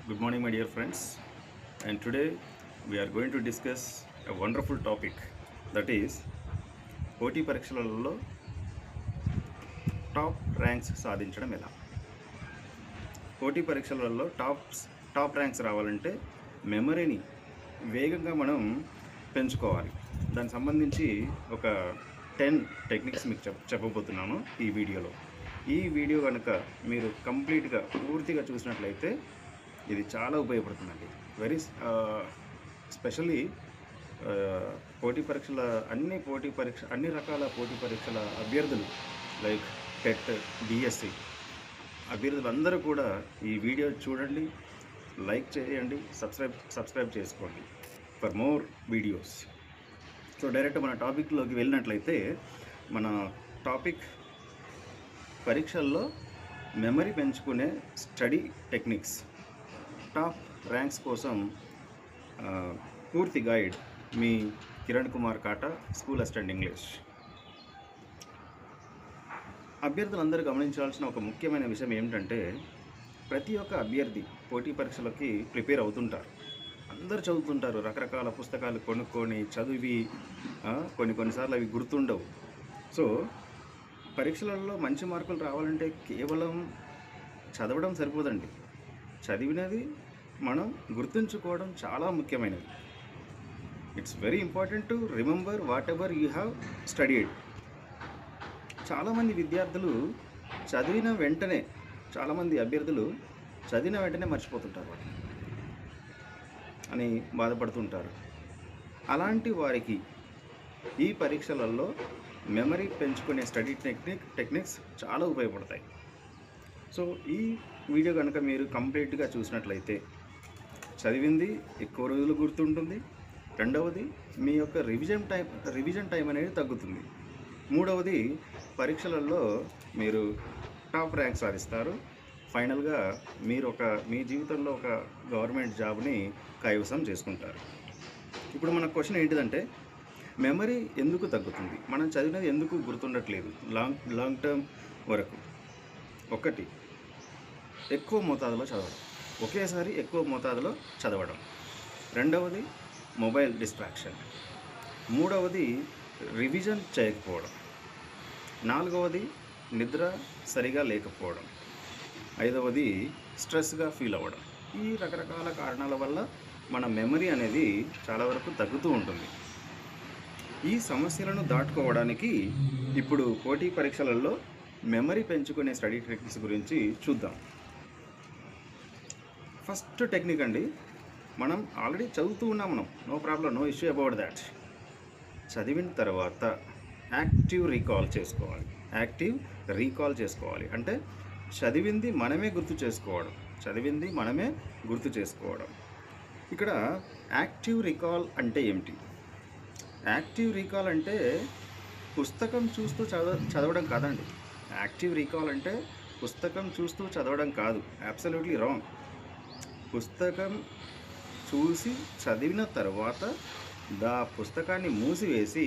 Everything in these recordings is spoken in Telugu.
Good morning, my dear friends. And today we are going to discuss a wonderful topic, that is పోటీ పరీక్షలలో టాప్ ర్యాంక్స్ సాధించడం ఎలా. పోటీ పరీక్షలలో టాప్ ర్యాంక్స్ రావాలంటే మెమరీని వేగంగా మనం పెంచుకోవాలి. దానికి సంబంధించి ఒక 10 టెక్నిక్స్ మీకు చెప్పబోతున్నాను ఈ వీడియోలో. ఈ వీడియో కనుక మీరు కంప్లీట్గా పూర్తిగా చూసినట్లయితే ఇది చాలా ఉపయోగపడుతుందండి. వెరీ స్పెషల్లీ అన్ని రకాల పోటీ పరీక్షల అభ్యర్థులు లైక్ టెట్, డిఎస్సి అభ్యర్థులందరూ కూడా ఈ వీడియో చూడండి, లైక్ చేయండి, సబ్స్క్రైబ్ చేసుకోండి for more videos. So direct మన టాపిక్లోకి వెళ్ళినట్లయితే, మన టాపిక్ పరీక్షల్లో మెమరీ పెంచుకునే స్టడీ టెక్నిక్స్, టాప్ ర్యాంక్స్ కోసం పూర్తి గైడ్ మీ కిరణ్ కుమార్ కాటా, స్కూల్ అసిస్టెంట్ ఇంగ్లీష్. అభ్యర్థులందరూ గమనించాల్సిన ఒక ముఖ్యమైన విషయం ఏమిటంటే, ప్రతి ఒక్క అభ్యర్థి పోటీ పరీక్షలకి ప్రిపేర్ అవుతుంటారు. అందరూ చదువుతుంటారు, రకరకాల పుస్తకాలు కొనుక్కొని చదివి కొన్నిసార్లు అవి గుర్తుండవు. సో పరీక్షలలో మంచి మార్కులు రావాలంటే కేవలం చదవడం సరిపోదండి. చదివినది మనం గుర్తుంచుకోవడం చాలా ముఖ్యమైనది. It's very important to remember what ever you have studied. చాలామంది అభ్యర్థులు చదివిన వెంటనే మర్చిపోతుంటారు అని బాధపడుతుంటారు. అలాంటి వారికి ఈ పరీక్షలలో మెమరీ పెంచుకునే స్టడీ టెక్నిక్స్ చాలా ఉపయోగపడతాయి. సో ఈ వీడియో కనుక మీరు కంప్లీట్గా చూసినట్లయితే చదివింది ఎక్కువ రోజులు గుర్తుంటుంది. రెండవది, మీ యొక్క రివిజన్ టైం అనేది తగ్గుతుంది. మూడవది, పరీక్షలలో మీరు టాప్ ర్యాంక్ సాధిస్తారు. ఫైనల్గా మీరు మీ జీవితంలో ఒక గవర్నమెంట్ జాబ్ని కైవసం చేసుకుంటారు. ఇప్పుడు మన క్వశ్చన్ ఏంటిదంటే, మెమరీ ఎందుకు తగ్గుతుంది, మనం చదివినది ఎందుకు గుర్తుండట్లేదు లాంగ్ టర్మ్ వరకు? ఒకటి, ఎక్కువ మోతాదులో చదవడం, ఒకేసారి ఎక్కువ మోతాదులో చదవడం. రెండవది, మొబైల్ డిస్ట్రాక్షన్. మూడవది, రివిజన్ చేయకపోవడం. నాలుగవది, నిద్ర సరిగా లేకపోవడం. ఐదవది, స్ట్రెస్గా ఫీల్ అవ్వడం. ఈ రకరకాల కారణాల వల్ల మన మెమరీ అనేది చాలా వరకు తగ్గుతూ ఉంటుంది. ఈ సమస్యలను దాటుకోవడానికి ఇప్పుడు పోటీ పరీక్షలలో మెమరీ పెంచుకునే స్టడీ టెక్నిక్స్ గురించి చూద్దాం. ఫస్ట్ టెక్నిక్ అండి, మనం ఆల్రెడీ చదువుతూ ఉన్నాం, no problem, no issue about that. చదివిన తర్వాత యాక్టివ్ రీకాల్ చేసుకోవాలి. అంటే చదివింది మనమే గుర్తు చేసుకోవడం. ఇక్కడ యాక్టివ్ రీకాల్ అంటే ఏమిటి? యాక్టివ్ రీకాల్ అంటే పుస్తకం చూస్తూ చదవడం కాదండి. యాక్టివ్ రీకాల్ అంటే పుస్తకం చూస్తూ చదవడం కాదు. Absolutely wrong. పుస్తకం చూసి చదివిన తర్వాత పుస్తకాన్ని మూసివేసి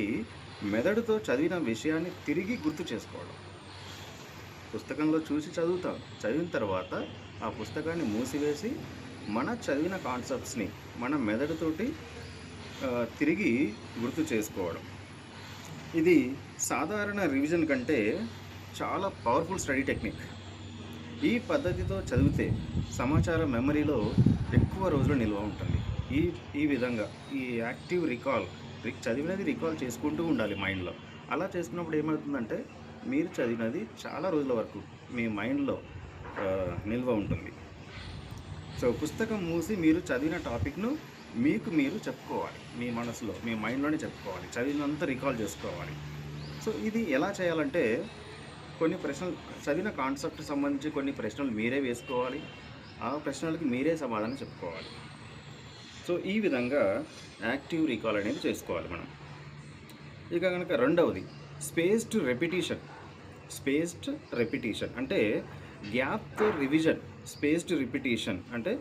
మెదడుతో చదివిన విషయాన్ని తిరిగి గుర్తు చేసుకోవడం. పుస్తకంలో చూసి చదివిన తర్వాత ఆ పుస్తకాన్ని మూసివేసి మన చదివిన కాన్సెప్ట్స్ని మన మెదడుతోటి తిరిగి గుర్తు చేసుకోవడం. ఇది సాధారణ రివిజన్ కంటే చాలా పవర్ఫుల్ స్టడీ టెక్నిక్. ఈ పద్ధతితో చదివితే సమాచారం మెమరీలో ఎక్కువ రోజులు నిల్వ ఉంటుంది. ఈ విధంగా ఈ యాక్టివ్ చదివినది రికాల్ చేసుకుంటూ ఉండాలి మైండ్లో. అలా చేసుకున్నప్పుడు ఏమవుతుందంటే, మీరు చదివినది చాలా రోజుల వరకు మీ మైండ్లో నిల్వ ఉంటుంది. సో పుస్తకం మూసి మీరు చదివిన టాపిక్ను మీరు చెప్పుకోవాలి, మీ మనసులో, మీ మైండ్లోనే చెప్పుకోవాలి, చదివినంత రికాల్ చేసుకోవాలి. సో ఇది ఎలా చేయాలంటే, కొన్ని ప్రశ్నలు, చదివిన కాన్సెప్ట్ సంబంధించి కొన్ని ప్రశ్నలు మీరే వేసుకోవాలి, ఆ ప్రశ్నలకి మీరే సమాధానం చెప్పుకోవాలి. సో ఈ విధంగా యాక్టివ్ రీకాల్ అనేది చేసుకోవాలి మనం. ఇక కనుక రెండవది, స్పేస్డ్ రెపిటీషన్ అంటే గ్యాప్తో రివిజన్. స్పేస్డ్ రిపిటీషన్ అంటే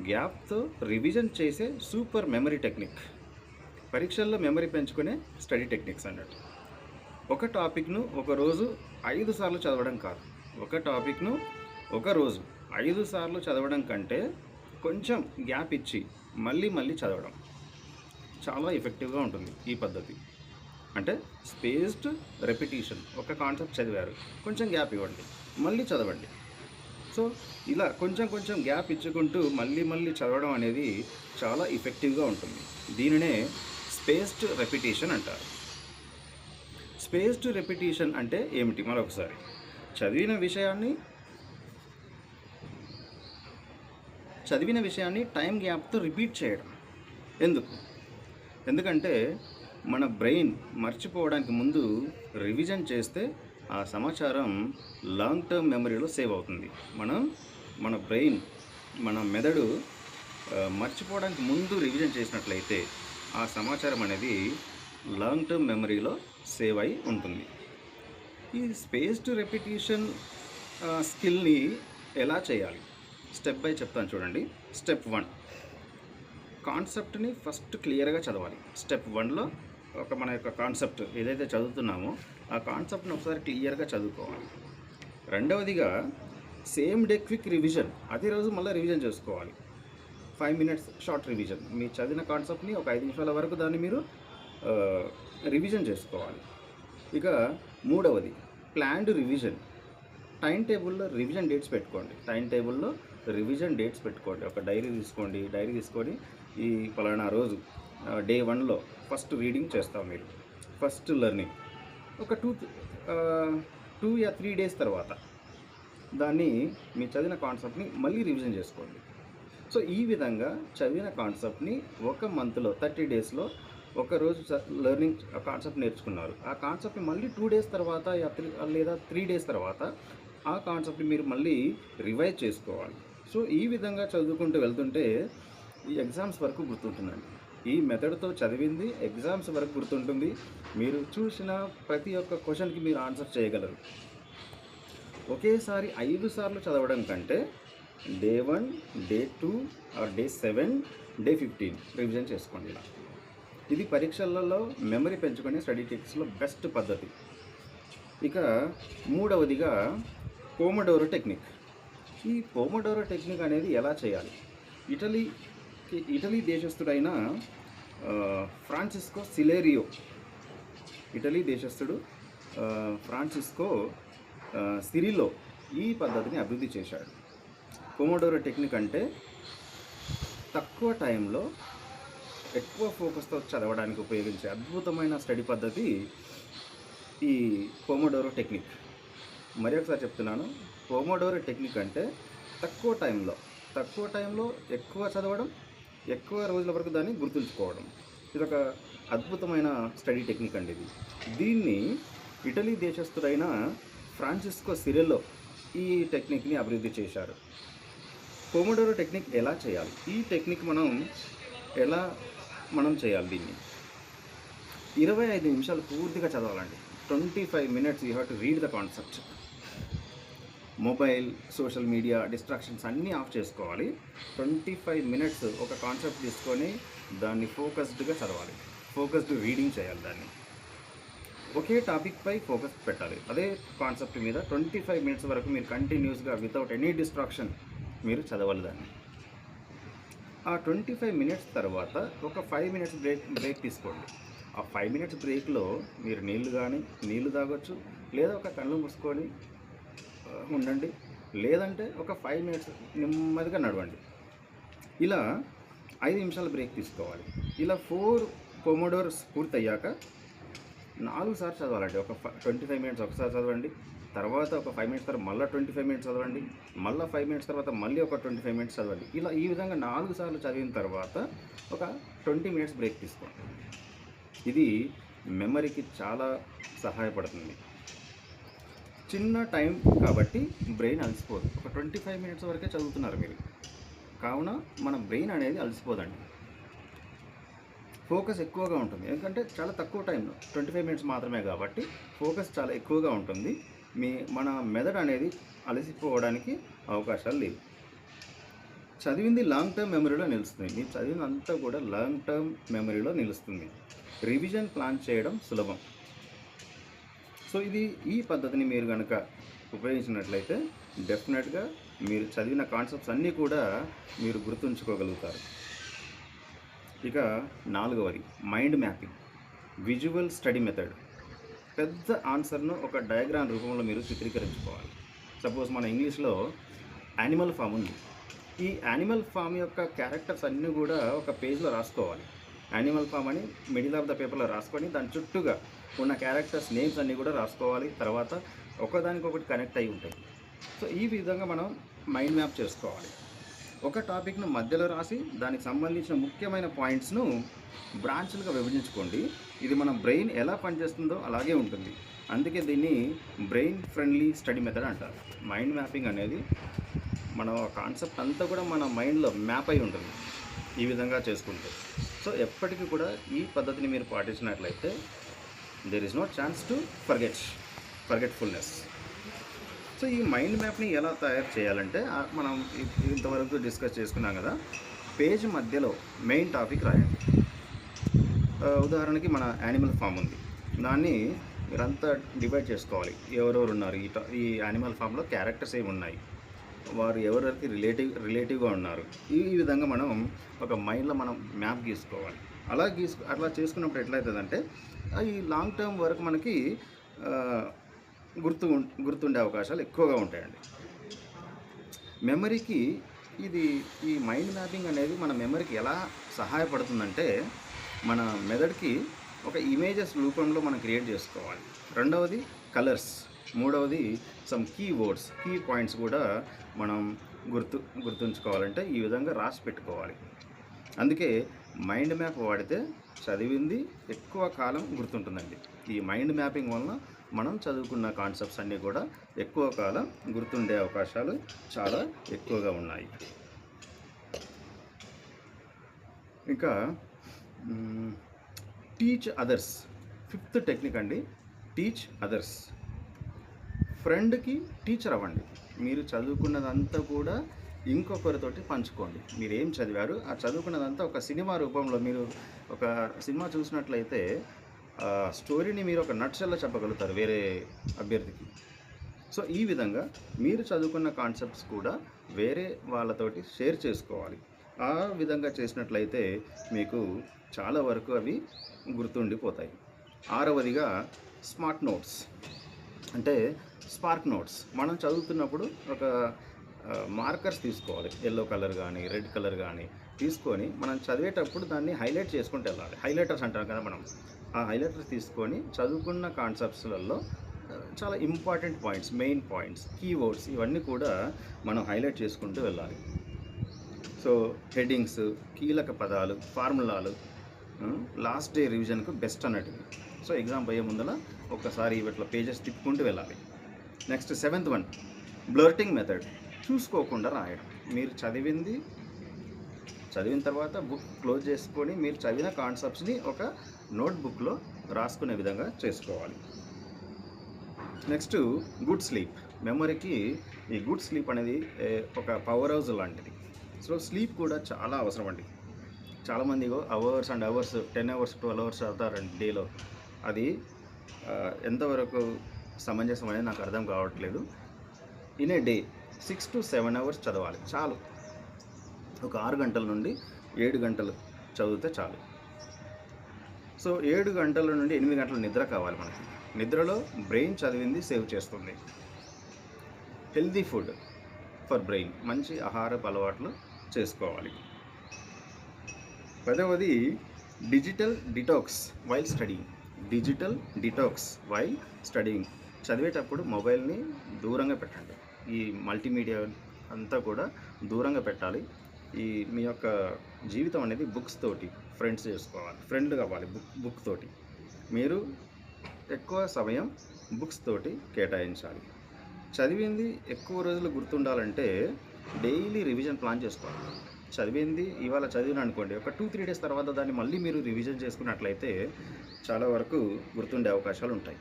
గ్యాప్తో రివిజన్ చేసే సూపర్ మెమరీ టెక్నిక్. పరీక్షల్లో మెమరీ పెంచుకునే స్టడీ టెక్నిక్స్ అన్నట్టు. ఒక టాపిక్ను ఒకరోజు 5 సార్లు చదవడం కాదు. ఒక టాపిక్ను ఒకరోజు 5 సార్లు చదవడం కంటే కొంచెం గ్యాప్ ఇచ్చి మళ్ళీ మళ్ళీ చదవడం చాలా ఎఫెక్టివ్గా ఉంటుంది ఈ పద్ధతి. అంటే స్పేస్డ్ రెపిటీషన్. ఒక కాన్సెప్ట్ చదివారు, కొంచెం గ్యాప్ ఇవ్వండి, మళ్ళీ చదవండి. సో ఇలా కొంచెం కొంచెం గ్యాప్ ఇచ్చుకుంటూ మళ్ళీ మళ్ళీ చదవడం అనేది చాలా ఎఫెక్టివ్గా ఉంటుంది. దీనినే స్పేస్డ్ రెపిటీషన్ అంటారు. స్పేస్డ్ రెపిటీషన్ అంటే ఏమిటి? మరొకసారి చదివిన విషయాన్ని టైం గ్యాప్తో రిపీట్ చేయడం. ఎందుకంటే మన బ్రెయిన్ మర్చిపోవడానికి ముందు రివిజన్ చేస్తే ఆ సమాచారం లాంగ్ టర్మ్ మెమరీలో సేవ్ అవుతుంది. మన బ్రెయిన్, మన మెదడు మర్చిపోవడానికి ముందు రివిజన్ చేసినట్లయితే ఆ సమాచారం అనేది లాంగ్ టర్మ్ మెమరీలో సేవ్ అయి ఉంటుంది. ఈ స్పేస్డ్ రెపిటీషన్ స్కిల్ని ఎలా చేయాలి? స్టెప్ బై చెప్తాను చూడండి. స్టెప్ 1, కాన్సెప్ట్ని ఫస్ట్ క్లియర్గా చదవాలి. స్టెప్ 1లో మన యొక్క కాన్సెప్ట్ ఏదైతే చదువుతున్నామో ఆ కాన్సెప్ట్ని ఒకసారి క్లియర్గా చదువుకోవాలి. రెండవదిగా సేమ్ డే క్విక్ రివిజన్. అదే రోజు మళ్ళీ రివిజన్ చేసుకోవాలి. 5 minutes షార్ట్ రివిజన్. మీ చదివిన కాన్సెప్ట్ని ఒక 5 నిమిషాల వరకు దాన్ని మీరు రివిజన్ చేసుకోవాలి. ఇక మూడవది ప్లాన్డ్ రివిజన్. టైం టేబుల్లో రివిజన్ డేట్స్ పెట్టుకోండి. ఒక డైరీ తీసుకొని ఈ పలానా రోజు డే 1లో ఫస్ట్ రీడింగ్ చేస్తాం మీరు, ఫస్ట్ లెర్నింగ్. ఒక 2 or 3 days తర్వాత దాన్ని మీ చదివిన కాన్సెప్ట్ని మళ్ళీ రివిజన్ చేసుకోండి. సో ఈ విధంగా చదివిన కాన్సెప్ట్ని ఒక మంత్లో 30 daysలో ఒకరోజు లెర్నింగ్ కాన్సెప్ట్ నేర్చుకున్నారు. ఆ కాన్సెప్ట్ని మళ్ళీ 2 days తర్వాత లేదా 3 days తర్వాత ఆ కాన్సెప్ట్ని మీరు మళ్ళీ రివైజ్ చేసుకోవాలి. సో ఈ విధంగా చదువుకుంటూ వెళ్తుంటే ఈ ఎగ్జామ్స్ వరకు గుర్తుంటుందండి. ఈ మెథడ్తో చదివింది ఎగ్జామ్స్ వరకు గుర్తుంటుంది. మీరు చూసిన ప్రతి ఒక్క క్వశ్చన్కి మీరు ఆన్సర్ చేయగలరు. ఒకేసారి 5 సార్లు చదవడం కంటే day 1, day 2 or day 7, day 15 revision చేసుకోండి. ఇలా ఇది పరీక్షలలో మెమరీ పెంచుకునే స్టడీ టెక్నిక్స్లో బెస్ట్ పద్ధతి. ఇక మూడవదిగా పోమోడోరో టెక్నిక్. ఈ పోమోడోరో టెక్నిక్ అనేది ఎలా చేయాలి? ఇటలీ దేశస్థుడైన ఫ్రాన్సిస్కో సిరిలో ఈ పద్ధతిని అభివృద్ధి చేశాడు. పోమోడోరో టెక్నిక్ అంటే తక్కువ టైంలో ఎక్కువ ఫోకస్తో చదవడానికి ఉపయోగించే అద్భుతమైన స్టడీ పద్ధతి ఈ పోమోడోరో టెక్నిక్. మరి ఒకసారి చెప్తున్నాను. పోమోడోరో టెక్నిక్ అంటే తక్కువ టైంలో ఎక్కువ చదవడం, ఎక్కువ రోజుల వరకు దాన్ని గుర్తుంచుకోవడం. ఇది ఒక అద్భుతమైన స్టడీ టెక్నిక్ అండి. దీన్ని ఇటలీ దేశస్థుడైన ఫ్రాన్సిస్కో సిరెల్లో ఈ టెక్నిక్ని అభివృద్ధి చేశారు. పోమోడోరో టెక్నిక్ ఎలా చేయాలి? ఈ టెక్నిక్ మనం చేయాలి. దీన్ని 25 నిమిషాలు పూర్తిగా చదవాలండి. 25 minutes you have to read the concept. Mobile, social media distractions అన్నీ ఆఫ్ చేసుకోవాలి. 25 minutes ఒక కాన్సెప్ట్ తీసుకొని దాన్ని ఫోకస్డ్గా చదవాలి. ఫోకస్డ్ రీడింగ్ చేయాలి. దాన్ని ఒకే టాపిక్పై ఫోకస్ పెట్టాలి. అదే కాన్సెప్ట్ మీద 25 minutes వరకు మీరు కంటిన్యూస్గా వితౌట్ ఎనీ డిస్ట్రాక్షన్ మీరు చదవాలి దాన్ని. ఆ 25 minutes తర్వాత ఒక 5 minutes బ్రేక్ తీసుకోండి. ఆ 5 minutes బ్రేక్లో మీరు నీళ్ళు తాగొచ్చు, లేదా ఒక కళ్ళు మూసుకొని ఉండండి, లేదంటే ఒక 5 minutes నెమ్మదిగా నడవండి. ఇలా 5 నిమిషాల బ్రేక్ తీసుకోవాలి. ఇలా 4 పోమోడోర్స్ పూర్తయ్యాక 4 సార్లు చదవాలండి. ఒక 25 minutes ఒకసారి చదవండి, తర్వాత ఒక 5 minutes తర్వాత మళ్ళీ 25 minutes చదవండి, మళ్ళీ 5 minutes తర్వాత మళ్ళీ ఒక 25 minutes చదవండి. ఇలా ఈ విధంగా 4 సార్లు చదివిన తర్వాత ఒక 20 minutes బ్రేక్ తీసుకోండి. ఇది మెమరీకి చాలా సహాయపడుతుంది. చిన్న టైం కాబట్టి బ్రెయిన్ అలసిపోదు. ఒక 25 minutes వరకే చదువుతున్నారు మీరు, కావున మన బ్రెయిన్ అనేది అలసిపోదండి. ఫోకస్ ఎక్కువగా ఉంటుంది. ఎందుకంటే చాలా తక్కువ టైంలో 25 minutes మాత్రమే కాబట్టి ఫోకస్ చాలా ఎక్కువగా ఉంటుంది. మన మెదడు అనేది అలసిపోవడానికి అవకాశాలు లేవు. చదివింది లాంగ్ టర్మ్ మెమరీలో నిలుస్తుంది. మీరు చదివినంతా కూడా లాంగ్ టర్మ్ మెమరీలో నిలుస్తుంది. రివిజన్ ప్లాన్ చేయడం సులభం. సో ఈ పద్ధతిని మీరు కనుక ఉపయోగించినట్లయితే డెఫినెట్గా మీరు చదివిన కాన్సెప్ట్స్ అన్నీ కూడా మీరు గుర్తుంచుకోగలుగుతారు. ఇక 4వది mind mapping, visual study method. పెద్ద ఆన్సర్ను ఒక డయాగ్రామ్ రూపంలో మీరు చిత్రీకరించుకోవాలి. సపోజ్ మన ఇంగ్లీష్లో యానిమల్ ఫామ్ ఉంది. ఈ యానిమల్ ఫామ్ యొక్క క్యారెక్టర్స్ అన్నీ కూడా ఒక పేజ్లో రాసుకోవాలి. యానిమల్ ఫామ్ అని మిడిల్ ఆఫ్ ద పేపర్లో రాసుకొని దాని చుట్టూగా ఉన్న క్యారెక్టర్స్ నేమ్స్ అన్నీ కూడా రాసుకోవాలి. తర్వాత ఒకదానికొకటి కనెక్ట్ అయి ఉంటాయి. సో ఈ విధంగా మనం మైండ్ మ్యాప్ చేసుకోవాలి. ఒక టాపిక్ను మధ్యలో రాసి దానికి సంబంధించిన ముఖ్యమైన పాయింట్స్ను బ్రాంచ్లుగా విభజించుకోండి. ఇది మన బ్రెయిన్ ఎలా పనిచేస్తుందో అలాగే ఉంటుంది. అందుకే దీన్ని బ్రెయిన్ ఫ్రెండ్లీ స్టడీ మెథడ్ అంటారు. మైండ్ మ్యాపింగ్ అనేది మన కాన్సెప్ట్ అంతా కూడా మన మైండ్లో మ్యాప్ అయి ఉంటుంది ఈ విధంగా చేసుకుంటే. సో ఎప్పటికీ కూడా ఈ పద్ధతిని మీరు పాటించినట్లయితే there is no chance to forgetfulness. So ఈ మైండ్ మ్యాప్ని ఎలా తయారు చేయాలంటే మనం ఇంతవరకు డిస్కస్ చేసుకున్నాం కదా. పేజ్ మధ్యలో మెయిన్ టాపిక్ రాయండి. ఉదాహరణకి మన యానిమల్ ఫామ్ ఉంది, దాన్ని మీరంతా డివైడ్ చేసుకోవాలి. ఎవరెవరు ఉన్నారు ఈ యానిమల్ ఫామ్లో, క్యారెక్టర్స్ ఏమి ఉన్నాయి, వారు ఎవరికి రిలేటివ్గా ఉన్నారు. ఈ విధంగా మనం ఒక మైండ్లో మనం మ్యాప్ గీసుకోవాలి. అట్లా చేసుకున్నప్పుడు ఎట్లయితుందంటే ఈ లాంగ్ టర్మ్ వరకు మనకి గుర్తుండే అవకాశాలు ఎక్కువగా ఉంటాయండి. మెమరీకి ఈ మైండ్ మ్యాపింగ్ అనేది మన మెమరీకి ఎలా సహాయపడుతుందంటే మన మెదడుకి ఒక ఇమేజెస్ రూపంలో మనం క్రియేట్ చేసుకోవాలి. రెండవది కలర్స్, మూడవది సమ్ కీ పాయింట్స్ కూడా మనం గుర్తుంచుకోవాలంటే ఈ విధంగా రాసి పెట్టుకోవాలి. అందుకే మైండ్ మ్యాప్ వాడితే చదివింది ఎక్కువ కాలం గుర్తుంటుందండి. ఈ మైండ్ మ్యాపింగ్ వలన మనం చదువుకున్న కాన్సెప్ట్స్ అన్నీ కూడా ఎక్కువ కాలం గుర్తుండే అవకాశాలు చాలా ఎక్కువగా ఉన్నాయి. ఇంకా టీచ్ అదర్స్, 5th టెక్నిక్ అండి. Teach others. ఫ్రెండ్కి టీచర్ అవ్వండి. మీరు చదువుకున్నదంతా కూడా ఇంకొకరితోటి పంచుకోండి. మీరు ఏం చదివారు, ఆ చదువుకున్నదంతా ఒక సినిమా రూపంలో, మీరు ఒక సినిమా చూసినట్లయితే స్టోరీని మీరు ఒక నట్షెల్లో చెప్పగలుగుతారు వేరే అభ్యర్థికి. సో ఈ విధంగా మీరు చదువుకున్న కాన్సెప్ట్స్ కూడా వేరే వాళ్ళతోటి షేర్ చేసుకోవాలి. ఆ విధంగా చేసినట్లయితే మీకు చాలా వరకు అవి గుర్తుండిపోతాయి. 6వదిగా స్మార్ట్ నోట్స్ అంటే స్పార్క్ నోట్స్. మనం చదువుతున్నప్పుడు ఒక మార్కర్స్ తీసుకోవాలి, ఎల్లో కలర్ కానీ రెడ్ కలర్ కానీ తీసుకొని మనం చదివేటప్పుడు దాన్ని హైలైట్ చేసుకుంటూ వెళ్ళాలి. హైలైటర్స్ అంటాం కదా మనం. ఆ హైలైటర్స్ తీసుకొని చదువుకున్న కాన్సెప్ట్స్లలో చాలా important points, main points, keywords ఇవన్నీ కూడా మనం హైలైట్ చేసుకుంటూ వెళ్ళాలి. సో హెడ్డింగ్స్, కీలక పదాలు, ఫార్ములాలు లాస్ట్ డే రివిజన్కు బెస్ట్ అన్నట్టు. సో ఎగ్జామ్ పోయే ముందర ఒక్కసారి ఇట్లా పేజెస్ తిప్పుకుంటూ వెళ్ళాలి. Next 7th one blurting method. చూసుకోకుండా రాయడం. మీరు చదివిన తర్వాత బుక్ క్లోజ్ చేసుకొని మీరు చదివిన కాన్సెప్ట్స్ని ఒక నోట్బుక్లో రాసుకునే విధంగా చేసుకోవాలి. Next good sleep. మెమరీకి ఈ గుడ్ స్లీప్ అనేది ఒక పవర్ హౌస్ లాంటిది. సో స్లీప్ కూడా చాలా అవసరం అండి. చాలామంది hours and hours, 10 hours 12 hours చదువుతారండి డేలో. అది ఎంతవరకు సమంజసం అనేది నాకు అర్థం కావట్లేదు. In a day 6 to 7 hours చదవాలి చాలు. ఒక 6 గంటల నుండి 7 గంటలు చదివితే చాలు. సో 7 గంటల నుండి 8 గంటల నిద్ర కావాలి మనకి. నిద్రలో బ్రెయిన్ చదివింది సేవ్ చేస్తుంది. Healthy food for brain. మంచి ఆహారపు అలవాట్లు చేసుకోవాలి. 10వది డిజిటల్ డిటాక్స్ వైల్ స్టడీయింగ్. చదివేటప్పుడు మొబైల్ని దూరంగా పెట్టండి. ఈ మల్టీమీడియా అంతా కూడా దూరంగా పెట్టాలి. మీ యొక్క జీవితం అనేది బుక్స్ తోటి ఫ్రెండ్ కావాలి. బుక్ తోటి మీరు ఎక్కువ సమయం బుక్స్ తోటి కేటాయించాలి. చదివింది ఎక్కువ రోజులు గుర్తుండాలంటే డైలీ రివిజన్ ప్లాన్ చేసుకోవాలి. చదివింది ఇవాళ చదివిన అనుకోండి, ఒక 2-3 days తర్వాత దాన్ని మళ్ళీ మీరు రివిజన్ చేసుకున్నట్లయితే చాలా వరకు గుర్తుండే అవకాశాలు ఉంటాయి.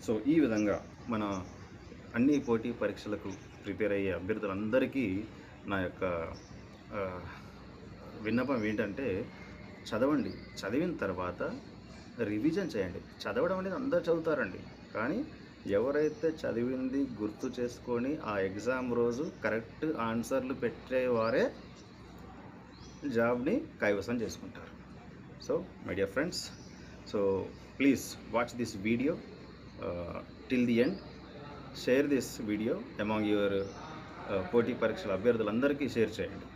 సో ఈ విధంగా మన అన్ని పోటీ పరీక్షలకు ప్రిపేర్ అయ్యే అభ్యర్థులందరికీ నా యొక్క విన్నపం ఏంటంటే చదవండి. చదివిన తర్వాత రివిజన్ చేయండి. చదవడం అనేది అందరూ చదువుతారండి, కానీ ఎవరైతే చదివింది గుర్తు చేసుకొని ఆ ఎగ్జామ్ రోజు కరెక్ట్ ఆన్సర్లు పెట్టేవారే జాబ్ని కైవసం చేసుకుంటారు. So my dear friends, so please watch this video till the end. Share this video among your పోటీ పరీక్షల అభ్యర్థులందరికీ షేర్ చేయండి.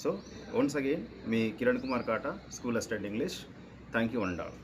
So once again me Kiran Kumar kata, school assistant English. Thank you and all.